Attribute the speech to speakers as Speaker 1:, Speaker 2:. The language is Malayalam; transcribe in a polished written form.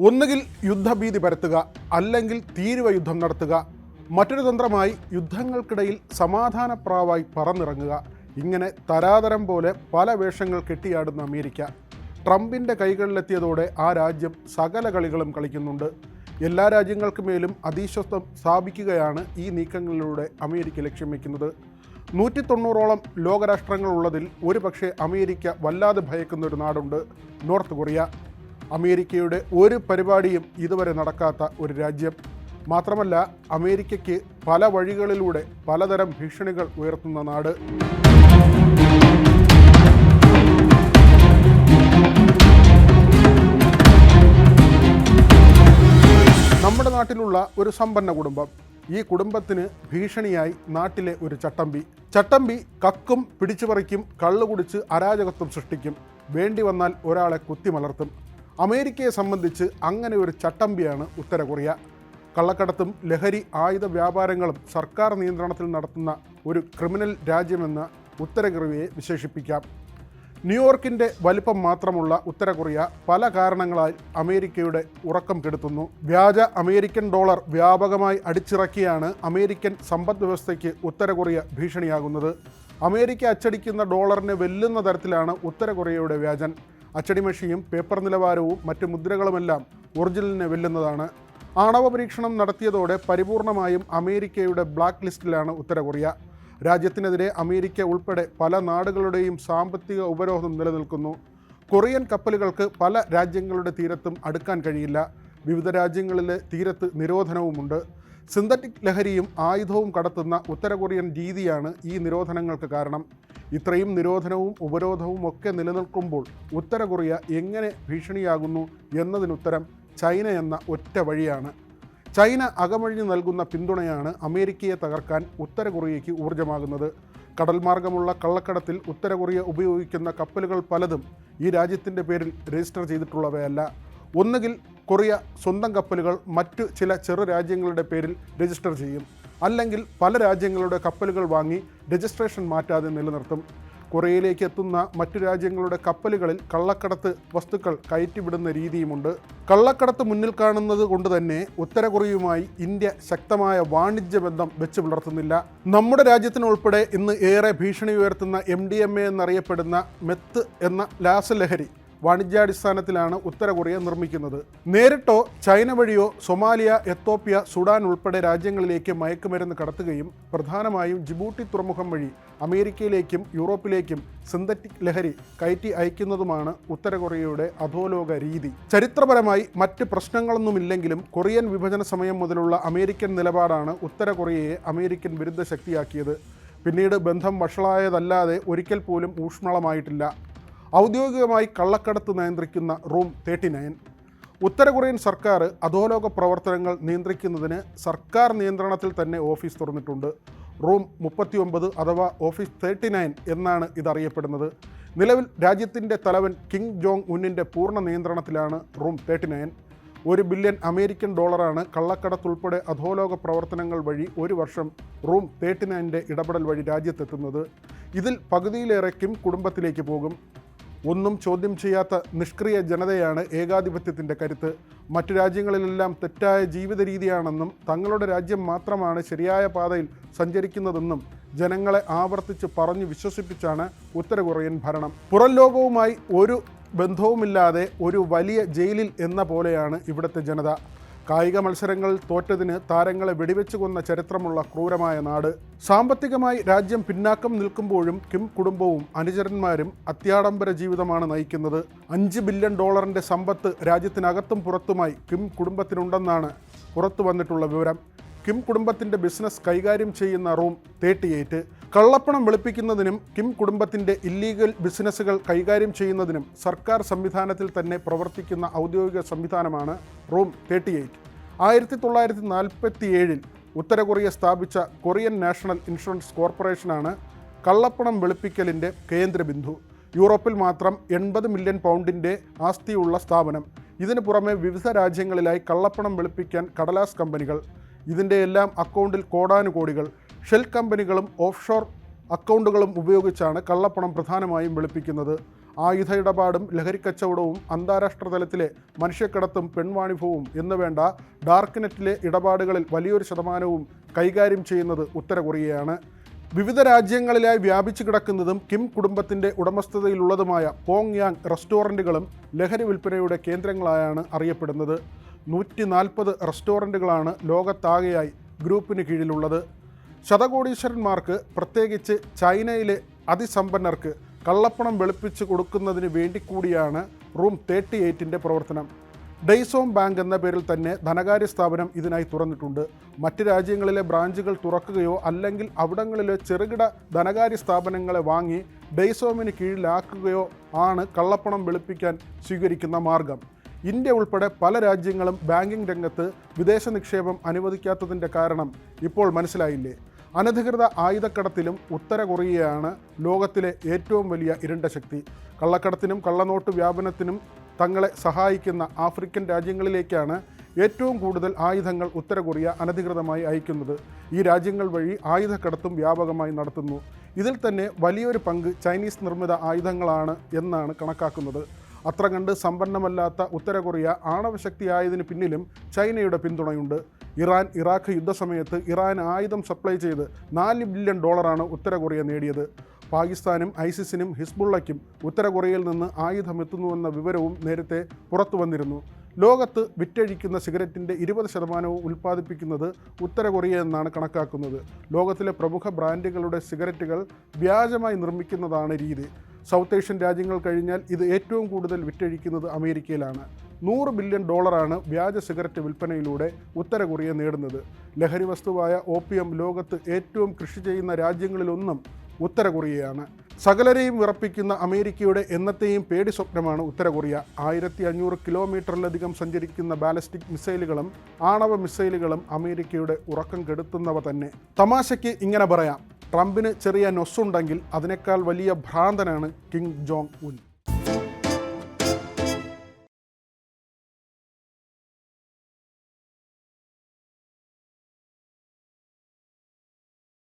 Speaker 1: ഒന്നുകിൽ യുദ്ധഭീതി പരത്തുക, അല്ലെങ്കിൽ തീരുവ യുദ്ധം നടത്തുക. മറ്റൊരു തന്ത്രമായി യുദ്ധങ്ങൾക്കിടയിൽ സമാധാനപ്രാവായി പറന്നിറങ്ങുക. ഇങ്ങനെ തരാതരം പോലെ പല വേഷങ്ങൾ കെട്ടിയാടുന്ന അമേരിക്ക ട്രംപിൻ്റെ കൈകളിലെത്തിയതോടെ ആ രാജ്യം സകല കളികളും കളിക്കുന്നുണ്ട്. എല്ലാ രാജ്യങ്ങൾക്കുമേലും അധീശത്വം സ്ഥാപിക്കുകയാണ് ഈ നീക്കങ്ങളിലൂടെ അമേരിക്ക ലക്ഷ്യം വയ്ക്കുന്നത്. 190ഓളം ലോകരാഷ്ട്രങ്ങളുള്ളതിൽ ഒരുപക്ഷെ അമേരിക്ക വല്ലാതെ ഭയക്കുന്ന ഒരു നാടുണ്ട്, നോർത്ത് കൊറിയ. അമേരിക്കയുടെ ഒരു പരിപാടിയും ഇതുവരെ നടക്കാത്ത ഒരു രാജ്യം. മാത്രമല്ല, അമേരിക്കയ്ക്ക് പല വഴികളിലൂടെ പലതരം ഭീഷണികൾ ഉയർത്തുന്ന നാട്. നമ്മുടെ നാട്ടിലുള്ള ഒരു സമ്പന്ന കുടുംബം. ഈ കുടുംബത്തിന് ഭീഷണിയായി നാട്ടിലെ ഒരു ചട്ടമ്പി കക്കും പിടിച്ചുപറിക്കും, കള്ളുകുടിച്ച് അരാജകത്വം സൃഷ്ടിക്കും, വേണ്ടി വന്നാൽ ഒരാളെ കുത്തിമലർത്തും. അമേരിക്കയെ സംബന്ധിച്ച് അങ്ങനെ ഒരു ചട്ടമ്പിയാണ് ഉത്തര കൊറിയ. കള്ളക്കടത്തും ലഹരി ആയുധ വ്യാപാരങ്ങളും സർക്കാർ നിയന്ത്രണത്തിൽ നടത്തുന്ന ഒരു ക്രിമിനൽ രാജ്യമെന്ന് ഉത്തര കൊറിയയെ വിശേഷിപ്പിക്കാം. ന്യൂയോർക്കിൻ്റെ വലിപ്പം മാത്രമുള്ള ഉത്തര കൊറിയ പല കാരണങ്ങളാൽ അമേരിക്കയുടെ ഉറക്കം കെടുത്തുന്നു. വ്യാജ അമേരിക്കൻ ഡോളർ വ്യാപകമായി അടിച്ചിറക്കിയാണ് അമേരിക്കൻ സമ്പദ് വ്യവസ്ഥയ്ക്ക് ഉത്തര കൊറിയ ഭീഷണിയാകുന്നത്. അമേരിക്ക അച്ചടിക്കുന്ന ഡോളറിനെ വെല്ലുന്ന തരത്തിലാണ് ഉത്തര കൊറിയയുടെ വ്യാജൻ. അച്ചടിമഷിയും പേപ്പർ നിലവാരവും മറ്റ് മുദ്രകളുമെല്ലാം ഒറിജിനലിനെ വെല്ലുന്നതാണ്. ആണവ പരീക്ഷണം നടത്തിയതോടെ പരിപൂർണമായും അമേരിക്കയുടെ ബ്ലാക്ക് ലിസ്റ്റിലാണ് ഉത്തര കൊറിയ. രാജ്യത്തിനെതിരെ അമേരിക്ക ഉൾപ്പെടെ പല നാടുകളുടെയും സാമ്പത്തിക ഉപരോധം നിലനിൽക്കുന്നു. കൊറിയൻ കപ്പലുകൾക്ക് പല രാജ്യങ്ങളുടെ തീരത്തും അടുക്കാൻ കഴിയില്ല. വിവിധ രാജ്യങ്ങളിലെ തീരത്ത് നിരോധനവുമുണ്ട്. സിന്തറ്റിക് ലഹരിയും ആയുധവും കടത്തുന്ന ഉത്തര കൊറിയൻ രീതിയാണ് ഈ നിരോധനങ്ങൾക്ക് കാരണം. ഇത്രയും നിരോധനവും ഉപരോധവും ഒക്കെ നിലനിൽക്കുമ്പോൾ ഉത്തര കൊറിയ എങ്ങനെ ഭീഷണിയാകുന്നു എന്നതിനുത്തരം ചൈന എന്ന ഒറ്റ വഴിയാണ്. ചൈന അകമഴിഞ്ഞു നൽകുന്ന പിന്തുണയാണ് അമേരിക്കയെ തകർക്കാൻ ഉത്തര കൊറിയയ്ക്ക് ഊർജ്ജമാകുന്നത്. കടൽ മാർഗമുള്ള കള്ളക്കടത്തിൽ ഉത്തര കൊറിയ ഉപയോഗിക്കുന്ന കപ്പലുകൾ പലതും ഈ രാജ്യത്തിൻ്റെ പേരിൽ രജിസ്റ്റർ ചെയ്തിട്ടുള്ളവയല്ല. ഒന്നുകിൽ കൊറിയ സ്വന്തം കപ്പലുകൾ മറ്റു ചില ചെറു രാജ്യങ്ങളുടെ പേരിൽ രജിസ്റ്റർ ചെയ്യും, അല്ലെങ്കിൽ പല രാജ്യങ്ങളുടെ കപ്പലുകൾ വാങ്ങി രജിസ്ട്രേഷൻ മാറ്റാതെ നിലനിർത്തും. കൊറിയയിലേക്ക് എത്തുന്ന മറ്റു രാജ്യങ്ങളുടെ കപ്പലുകളിൽ കള്ളക്കടത്ത് വസ്തുക്കൾ കയറ്റിവിടുന്ന രീതിയുമുണ്ട്. കള്ളക്കടത്ത് മുന്നിൽ കാണുന്നത് കൊണ്ട് തന്നെ ഉത്തര കൊറിയയുമായി ഇന്ത്യ ശക്തമായ വാണിജ്യ ബന്ധം വെച്ച് പുലർത്തുന്നില്ല. നമ്മുടെ രാജ്യത്തിനുൾപ്പെടെ ഇന്ന് ഏറെ ഭീഷണി ഉയർത്തുന്ന MDMA എന്നറിയപ്പെടുന്ന മെത്ത് എന്ന രാസലഹരി വാണിജ്യാടിസ്ഥാനത്തിലാണ് ഉത്തര കൊറിയ നിർമ്മിക്കുന്നത്. നേരിട്ടോ ചൈന വഴിയോ സൊമാലിയ, എത്തോപ്യ, സുഡാൻ ഉൾപ്പെടെ രാജ്യങ്ങളിലേക്ക് മയക്കുമരുന്ന് കടത്തുകയും പ്രധാനമായും ജിബൂട്ടി തുറമുഖം വഴി അമേരിക്കയിലേക്കും യൂറോപ്പിലേക്കും സിന്തറ്റിക് ലഹരി കയറ്റി അയക്കുന്നതുമാണ് ഉത്തര കൊറിയയുടെ അധോലോക രീതി. ചരിത്രപരമായി മറ്റ് പ്രശ്നങ്ങളൊന്നുമില്ലെങ്കിലും കൊറിയൻ വിഭജന സമയം മുതലുള്ള അമേരിക്കൻ നിലപാടാണ് ഉത്തര കൊറിയയെ അമേരിക്കൻ വിരുദ്ധ ശക്തിയാക്കിയത്. പിന്നീട് ബന്ധം വഷളായതല്ലാതെ ഒരിക്കൽ പോലും ഊഷ്മളമായിട്ടില്ല. ഔദ്യോഗികമായി കള്ളക്കടത്ത് നിയന്ത്രിക്കുന്ന റൂം 39. ഉത്തര കൊറിയൻ സർക്കാർ അധോലോക പ്രവർത്തനങ്ങൾ നിയന്ത്രിക്കുന്നതിന് സർക്കാർ നിയന്ത്രണത്തിൽ തന്നെ ഓഫീസ് തുറന്നിട്ടുണ്ട്. റൂം 39 അഥവാ ഓഫീസ് 39 എന്നാണ് ഇതറിയപ്പെടുന്നത്. നിലവിൽ രാജ്യത്തിൻ്റെ തലവൻ കിം ജോങ് ഉന്നിൻ്റെ പൂർണ്ണ നിയന്ത്രണത്തിലാണ് റൂം 39. $1 ബില്യൺ അമേരിക്കൻ ഡോളറാണ് കള്ളക്കടത്തുൾപ്പെടെ അധോലോക പ്രവർത്തനങ്ങൾ വഴി ഒരു വർഷം റൂം 39ൻ്റെ ഇടപെടൽ വഴി രാജ്യത്തെത്തുന്നത്. ഇതിൽ പകുതിയിലേറെ കിം കുടുംബത്തിലേക്ക് പോകും. ഒന്നും ചോദ്യം ചെയ്യാത്ത നിഷ്ക്രിയ ജനതയാണ് ഏകാധിപത്യത്തിൻ്റെ കരുത്ത്. മറ്റു രാജ്യങ്ങളിലെല്ലാം തെറ്റായ ജീവിത രീതിയാണെന്നും തങ്ങളുടെ രാജ്യം മാത്രമാണ് ശരിയായ പാതയിൽ സഞ്ചരിക്കുന്നതെന്നും ജനങ്ങളെ ആവർത്തിച്ച് പറഞ്ഞു വിശ്വസിപ്പിച്ചാണ് ഉത്തര കൊറിയൻ ഭരണം. പുറം ലോകവുമായി ഒരു ബന്ധവുമില്ലാതെ ഒരു വലിയ ജയിലിൽ എന്ന പോലെയാണ് ഇവിടുത്തെ ജനത. കായിക മത്സരങ്ങളിൽ തോറ്റതിന് താരങ്ങളെ വെടിവെച്ച് കൊന്ന ചരിത്രമുള്ള ക്രൂരമായ നാട്. സാമ്പത്തികമായി രാജ്യം പിന്നാക്കം നിൽക്കുമ്പോഴും കിം കുടുംബവും അനുചരന്മാരും അത്യാഡംബര ജീവിതമാണ് നയിക്കുന്നത്. $5 ബില്യൺ സമ്പത്ത് രാജ്യത്തിനകത്തും പുറത്തുമായി കിം കുടുംബത്തിനുണ്ടെന്നാണ് പുറത്തു വന്നിട്ടുള്ള വിവരം. കിം കുടുംബത്തിൻ്റെ ബിസിനസ് കൈകാര്യം ചെയ്യുന്ന റൂം 38 കള്ളപ്പണം വെളുപ്പിക്കുന്നതിനും കിം കുടുംബത്തിൻ്റെ ഇല്ലീഗൽ ബിസിനസ്സുകൾ കൈകാര്യം ചെയ്യുന്നതിനും സർക്കാർ സംവിധാനത്തിൽ തന്നെ പ്രവർത്തിക്കുന്ന ഔദ്യോഗിക സംവിധാനമാണ് റൂം 38. 1947 ഉത്തര കൊറിയ സ്ഥാപിച്ച കൊറിയൻ നാഷണൽ ഇൻഷുറൻസ് കോർപ്പറേഷനാണ് കള്ളപ്പണം വെളുപ്പിക്കലിൻ്റെ കേന്ദ്രബിന്ദു. യൂറോപ്പിൽ മാത്രം 80 മില്യൺ പൗണ്ടിൻ്റെ ആസ്തിയുള്ള സ്ഥാപനം. ഇതിനു പുറമെ വിവിധ രാജ്യങ്ങളിലായി കള്ളപ്പണം വെളുപ്പിക്കാൻ കടലാസ് കമ്പനികൾ. ഇതിൻ്റെ എല്ലാം അക്കൗണ്ടിൽ കോടാനുകോടികൾ. ഷെൽ കമ്പനികളും ഓഫ് ഷോർ അക്കൗണ്ടുകളും ഉപയോഗിച്ചാണ് കള്ളപ്പണം പ്രധാനമായും വെളുപ്പിക്കുന്നത്. ആയുധ ഇടപാടും ലഹരിക്കച്ചവടവും അന്താരാഷ്ട്ര തലത്തിലെ മനുഷ്യക്കടത്തും പെൺവാണിഭവും എന്നുവേണ്ട ഡാർക്ക് നെറ്റിലെ ഇടപാടുകളിൽ വലിയൊരു ശതമാനവും കൈകാര്യം ചെയ്യുന്നത് ഉത്തര കൊറിയയാണ്. വിവിധ രാജ്യങ്ങളിലായി വ്യാപിച്ചു കിടക്കുന്നതും കിം കുടുംബത്തിൻ്റെ ഉടമസ്ഥതയിലുള്ളതുമായ പോങ് യാങ് റെസ്റ്റോറൻറ്റുകളും ലഹരി വിൽപ്പനയുടെ കേന്ദ്രങ്ങളായാണ് അറിയപ്പെടുന്നത്. 140 റെസ്റ്റോറൻറ്റുകളാണ് ലോകത്താകെയായി ഗ്രൂപ്പിന് കീഴിലുള്ളത്. ശതകോടീശ്വരന്മാർക്ക്, പ്രത്യേകിച്ച് ചൈനയിലെ അതിസമ്പന്നർക്ക് കള്ളപ്പണം വെളുപ്പിച്ച് കൊടുക്കുന്നതിന് വേണ്ടി കൂടിയാണ് റൂം 38ൻ്റെ പ്രവർത്തനം. ഡെയ്സോം ബാങ്ക് എന്ന പേരിൽ തന്നെ ധനകാര്യ സ്ഥാപനം ഇതിനായി തുറന്നിട്ടുണ്ട്. മറ്റ് രാജ്യങ്ങളിലെ ബ്രാഞ്ചുകൾ തുറക്കുകയോ അല്ലെങ്കിൽ അവിടങ്ങളിലെ ചെറുകിട ധനകാര്യ സ്ഥാപനങ്ങളെ വാങ്ങി ഡെയ്സോമിന് കീഴിലാക്കുകയോ ആണ് കള്ളപ്പണം വെളുപ്പിക്കാൻ സ്വീകരിക്കുന്ന മാർഗം. ഇന്ത്യ ഉൾപ്പെടെ പല രാജ്യങ്ങളും ബാങ്കിംഗ് രംഗത്ത് വിദേശ നിക്ഷേപം അനുവദിക്കാത്തതിൻ്റെ കാരണം ഇപ്പോൾ മനസ്സിലായില്ലേ? അനധികൃത ആയുധക്കടത്തിലും ഉത്തര കൊറിയയാണ് ലോകത്തിലെ ഏറ്റവും വലിയ ഇരുണ്ട ശക്തി. കള്ളക്കടത്തിനും കള്ളനോട്ട് വ്യാപനത്തിനും തങ്ങളെ സഹായിക്കുന്ന ആഫ്രിക്കൻ രാജ്യങ്ങളിലേക്കാണ് ഏറ്റവും കൂടുതൽ ആയുധങ്ങൾ ഉത്തര കൊറിയ അനധികൃതമായി അയക്കുന്നത്. ഈ രാജ്യങ്ങൾ വഴി ആയുധക്കടത്തും വ്യാപകമായി നടത്തുന്നു. ഇതിൽ തന്നെ വലിയൊരു പങ്ക് ചൈനീസ് നിർമ്മിത ആയുധങ്ങളാണ് എന്നാണ് കണക്കാക്കുന്നത്. അത്ര കണ്ട് സമ്പന്നമല്ലാത്ത ഉത്തര കൊറിയ ആണവശക്തിയായതിന് പിന്നിലും ചൈനയുടെ പിന്തുണയുണ്ട്. ഇറാൻ ഇറാഖ് യുദ്ധസമയത്ത് ഇറാന് ആയുധം സപ്ലൈ ചെയ്ത് $4 ബില്യൺ ഉത്തര കൊറിയ നേടിയത്. പാകിസ്ഥാനും ഐസിസിനും ഹിസ്ബുള്ളയ്ക്കും ഉത്തര കൊറിയയിൽ നിന്ന് ആയുധം എത്തുന്നുവെന്ന വിവരവും നേരത്തെ പുറത്തു വന്നിരുന്നു. ലോകത്ത് വിറ്റഴിക്കുന്ന സിഗരറ്റിൻ്റെ 20% ഉൽപ്പാദിപ്പിക്കുന്നത് ഉത്തര കൊറിയ എന്നാണ് കണക്കാക്കുന്നത്. ലോകത്തിലെ പ്രമുഖ ബ്രാൻഡുകളുടെ സിഗരറ്റുകൾ വ്യാജമായി നിർമ്മിക്കുന്നതാണ് രീതി. സൗത്ത് ഏഷ്യൻ രാജ്യങ്ങൾ കഴിഞ്ഞാൽ ഇത് ഏറ്റവും കൂടുതൽ വിറ്റഴിക്കുന്നത് അമേരിക്കയിലാണ്. $100 ബില്യൺ വ്യാജ സിഗരറ്റ് വിൽപ്പനയിലൂടെ ഉത്തര കൊറിയ നേടുന്നത്. ലഹരി വസ്തുവായ ഓപ്പിയം ലോകത്ത് ഏറ്റവും കൃഷി ചെയ്യുന്ന രാജ്യങ്ങളിലൊന്നും ഉത്തര കൊറിയയാണ്. സകലരെയും വിറപ്പിക്കുന്ന അമേരിക്കയുടെ എന്നത്തെയും പേടി സ്വപ്നമാണ് ഉത്തര കൊറിയ. 1500 കിലോമീറ്ററിലധികം സഞ്ചരിക്കുന്ന ബാലിസ്റ്റിക് മിസൈലുകളും ആണവ മിസൈലുകളും അമേരിക്കയുടെ ഉറക്കം കെടുത്തുന്നവ തന്നെ. തമാശയ്ക്ക് ഇങ്ങനെ പറയാം, ട്രംപിന് ചെറിയ നൊസ്സുണ്ടെങ്കിൽ അതിനേക്കാൾ വലിയ ഭ്രാന്തനാണ് കിം ജോങ് ഉൻ.